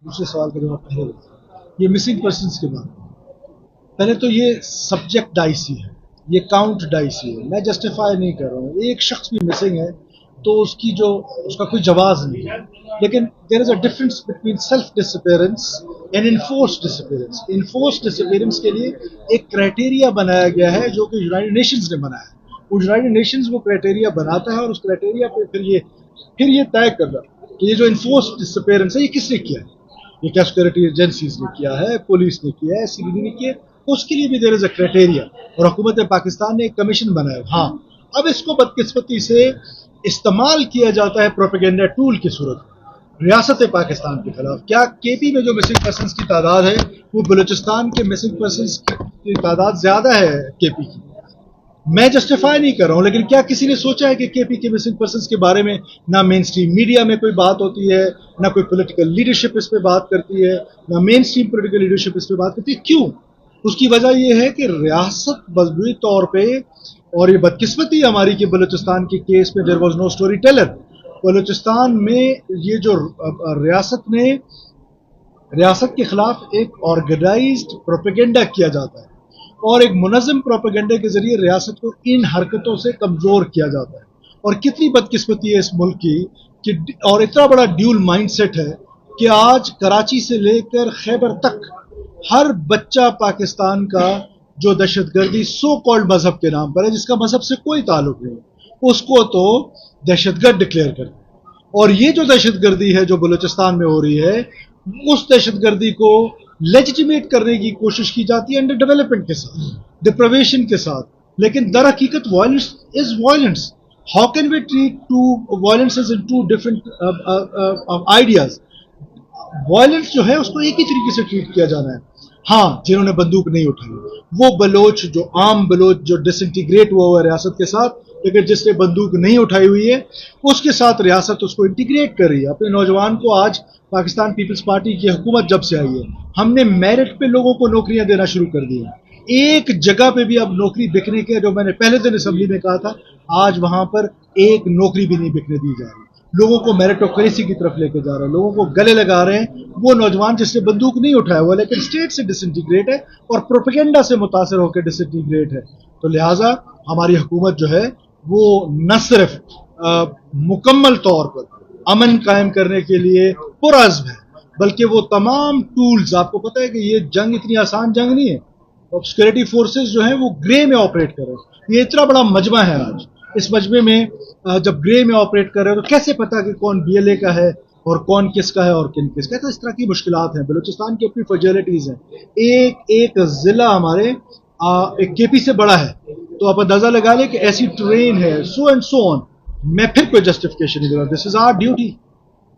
دوسرے سوال کا جواب پہلے دیتا ہوں۔ یہ مسنگ پرسنس کے بعد پہلے تو یہ سبجیکٹ ڈائسی ہے، یہ کاؤنٹ ڈائسی ہے، میں جسٹیفائی نہیں کر رہا ہوں۔ ایک شخص بھی مسنگ ہے تو اس کا کوئی جواز نہیں ہے، لیکن there is a difference between self disappearance and enforce disappearance. Enforce disappearance کے لیے ایک کرائٹیریا بنایا گیا ہے جو کہ یونائٹڈ نیشنز نے بنایا ہے۔ وہ یونائٹڈ نیشنز وہ کرائٹیریا بناتا ہے اور اس کرائٹیریا پہ پھر یہ طے کرنا کہ یہ جو انفورس ڈسپیئرنس ہے یہ کس نے کیا ہے۔ یہ کیا سیکورٹی ایجنسیز نے کیا ہے، پولیس نے کیا ہے، سی بی ڈی نے کیا ہے، اس کے لیے بھی دیر از اے کرائٹیریا، اور حکومت پاکستان نے ایک کمیشن بنایا۔ ہاں، اب اس کو بدقسمتی سے استعمال کیا جاتا ہے پروپیگنڈا ٹول کی صورت میں ریاست پاکستان کے خلاف۔ کیا کے پی میں جو مسنگ پرسنس کی تعداد ہے وہ بلوچستان کے مسنگ پرسنس کی تعداد زیادہ ہے کے پی کی؟ میں جسٹیفائی نہیں کر رہا ہوں، لیکن کیا کسی نے سوچا ہے کہ کے پی کے مسنگ پرسنس کے بارے میں نہ مین اسٹریم میڈیا میں کوئی بات ہوتی ہے، نہ کوئی پولیٹیکل لیڈرشپ اس پہ بات کرتی ہے، نہ مین اسٹریم پولیٹیکل لیڈرشپ اس پہ بات کرتی ہے؟ کیوں؟ اس کی وجہ یہ ہے کہ ریاست مجموعی طور پہ، اور یہ بدقسمتی ہماری کہ بلوچستان کے کیس میں there was no storyteller. Balochistan میں یہ جو ریاست کے خلاف ایک آرگنائزڈ پروپیگنڈا کیا جاتا ہے، اور ایک منظم پروپیگنڈے کے ذریعے ریاست کو ان حرکتوں سے کمزور کیا جاتا ہے۔ اور کتنی بدقسمتی ہے اس ملک کی کہ اور اتنا بڑا ڈیول مائنڈ سیٹ ہے کہ آج کراچی سے لے کر خیبر تک ہر بچہ پاکستان کا جو دہشت گردی سو کالڈ مذہب کے نام پر ہے، جس کا مذہب سے کوئی تعلق نہیں، اس کو تو دہشت گرد ڈکلیئر کرتے ہیں۔ اور یہ جو دہشت گردی ہے جو بلوچستان میں ہو رہی ہے، اس دہشت گردی کو لیجیٹیمیٹ کرنے کی کوشش کی جاتی ہے انڈر ڈیولپمنٹ کے ساتھ، ڈپریویشن کے ساتھ، لیکن در حقیقت violence is violence. How can we treat two violence as in two different ideas? Violence جو ہے اس کو ایک ہی طریقے سے ٹریٹ کیا جانا ہے۔ ہاں، جنہوں نے بندوق نہیں اٹھائی وہ بلوچ، جو عام بلوچ جو ڈس انٹیگریٹ ہوا ہوا ہے ریاست کے ساتھ، لیکن جس نے بندوق نہیں اٹھائی ہوئی ہے اس کے ساتھ ریاست اس کو انٹیگریٹ کر رہی ہے اپنے نوجوان کو۔ آج پاکستان پیپلز پارٹی کی حکومت جب سے آئی ہے، ہم نے میرٹ پہ لوگوں کو نوکریاں دینا شروع کر دی ہیں۔ ایک جگہ پہ بھی اب نوکری بکنے کے، جو میں نے پہلے دن اسمبلی میں کہا تھا، آج وہاں پر ایک نوکری بھی نہیں بکنے دی جا رہی۔ لوگوں کو میرٹوکریسی کی طرف لے کے جا رہے ہیں، لوگوں کو گلے لگا رہے ہیں وہ نوجوان جس نے بندوق نہیں اٹھایا ہوا لیکن اسٹیٹ سے ڈس انٹیگریٹ ہے اور پروپیگنڈا سے متاثر ہو کے ڈس انٹیگریٹ ہے۔ تو لہٰذا ہماری حکومت جو ہے وہ نہ صرف مکمل طور پر امن قائم کرنے کے لیے پرعزم ہے، بلکہ وہ تمام ٹولز، آپ کو پتہ ہے کہ یہ جنگ اتنی آسان جنگ نہیں ہے، سیکورٹی فورسز جو ہیں وہ گرے میں آپریٹ کر رہے ہیں۔ یہ اتنا بڑا مجمع ہے آج، اس مجمع میں جب گرے میں آپریٹ کر رہے ہیں تو کیسے پتا کہ کون بی ایل اے کا ہے اور کون کس کا ہے اور کن کس کا ہے؟ تو اس طرح کی مشکلات ہیں۔ بلوچستان کی اپنی فیجیلٹیز ہیں، ایک ضلع ہمارے ایک کے پی سے بڑا ہے، تو آپ اندازہ لگا لیں کہ ایسی ٹرین ہے، سو اینڈ سو آن۔ میں پھر کوئی جسٹیفکیشن نہیں دے رہا، دس از آور ڈیوٹی۔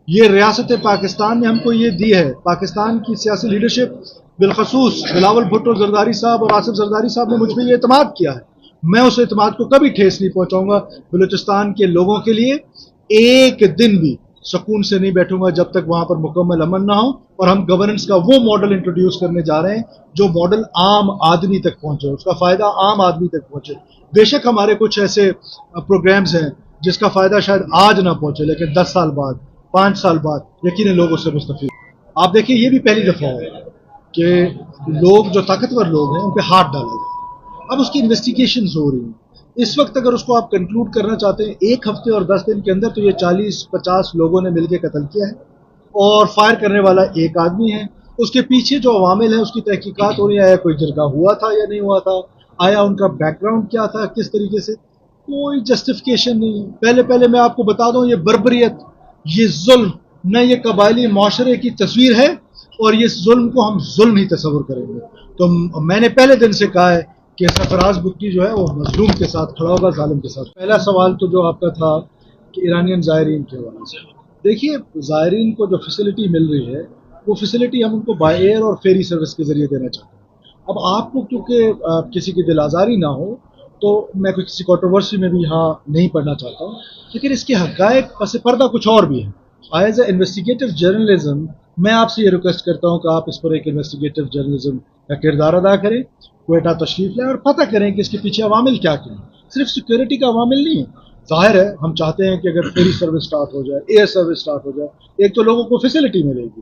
یہ ریاست پاکستان نے ہم کو یہ دی ہے، پاکستان کی سیاسی لیڈرشپ بالخصوص بلاول بھٹو زرداری صاحب اور آصف زرداری صاحب نے مجھ پہ یہ اعتماد کیا ہے، میں اس اعتماد کو کبھی ٹھیس نہیں پہنچاؤں گا۔ بلوچستان کے لوگوں کے لیے ایک دن بھی سکون سے نہیں بیٹھوں گا جب تک وہاں پر مکمل امن نہ ہو، اور ہم گورننس کا وہ ماڈل انٹروڈیوس کرنے جا رہے ہیں جو ماڈل عام آدمی تک پہنچے، اس کا فائدہ عام آدمی تک پہنچے۔ بے شک ہمارے کچھ ایسے پروگرامز ہیں جس کا فائدہ شاید آج نہ پہنچے، لیکن 10 سال بعد، 5 سال بعد یقیناً لوگ اس سے مستفید۔ آپ دیکھیں، یہ بھی پہلی دفعہ ہے کہ لوگ جو طاقتور لوگ ہیں ان پہ ہاتھ ڈالا جائے۔ اب اس کی انویسٹیگیشنز ہو رہی ہیں اس وقت۔ اگر اس کو آپ کنکلوڈ کرنا چاہتے ہیں 1 ہفتے اور 10 دن کے اندر، تو یہ 40-50 لوگوں نے مل کے قتل کیا ہے، اور فائر کرنے والا ایک آدمی ہے۔ اس کے پیچھے جو عوامل ہیں اس کی تحقیقات ہو رہی ہے، کوئی جرگہ ہوا تھا یا نہیں ہوا تھا، آیا ان کا بیک گراؤنڈ کیا تھا، کس طریقے سے، کوئی جسٹیفیکیشن نہیں۔ پہلے میں آپ کو بتا دوں، یہ بربریت، یہ ظلم نہ یہ قبائلی معاشرے کی تصویر ہے، اور یہ ظلم کو ہم ظلم ہی تصور کریں گے۔ تو میں نے پہلے دن سے کہا ہے کہ سرفراز بگٹی جو ہے وہ مظلوم کے ساتھ کھڑا ہوگا، ظالم کے ساتھ۔ پہلا سوال تو جو آپ کا تھا کہ ایرانین زائرین کے حوالے سے، دیکھیے زائرین کو جو فیسلٹی مل رہی ہے وہ فیسلٹی ہم ان کو بائی ایئر اور فیری سروس کے ذریعے دینا چاہتے ہیں۔ اب آپ کو کیونکہ کسی کی دل آزاری نہ ہو تو میں کوئی کسی کنٹروورسی میں بھی یہاں نہیں پڑھنا چاہتا ہوں، لیکن اس کے حقائق پس پردہ کچھ اور بھی ہیں۔ ایز اے انویسٹیگیٹو جرنلزم میں آپ سے یہ ریکویسٹ کرتا ہوں کہ آپ اس پر ایک انویسٹیگیٹو جرنلزم کا کردار ادا کریں، کوئٹہ تشریف لیں اور پتہ کریں کہ اس کے پیچھے عوامل کیا ہیں۔ صرف سیکورٹی کا عوامل نہیں ہے، ظاہر ہے ہم چاہتے ہیں کہ اگر فیری سروس سٹارٹ ہو جائے، ایئر سروس سٹارٹ ہو جائے، ایک تو لوگوں کو فیسلٹی ملے گی،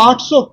800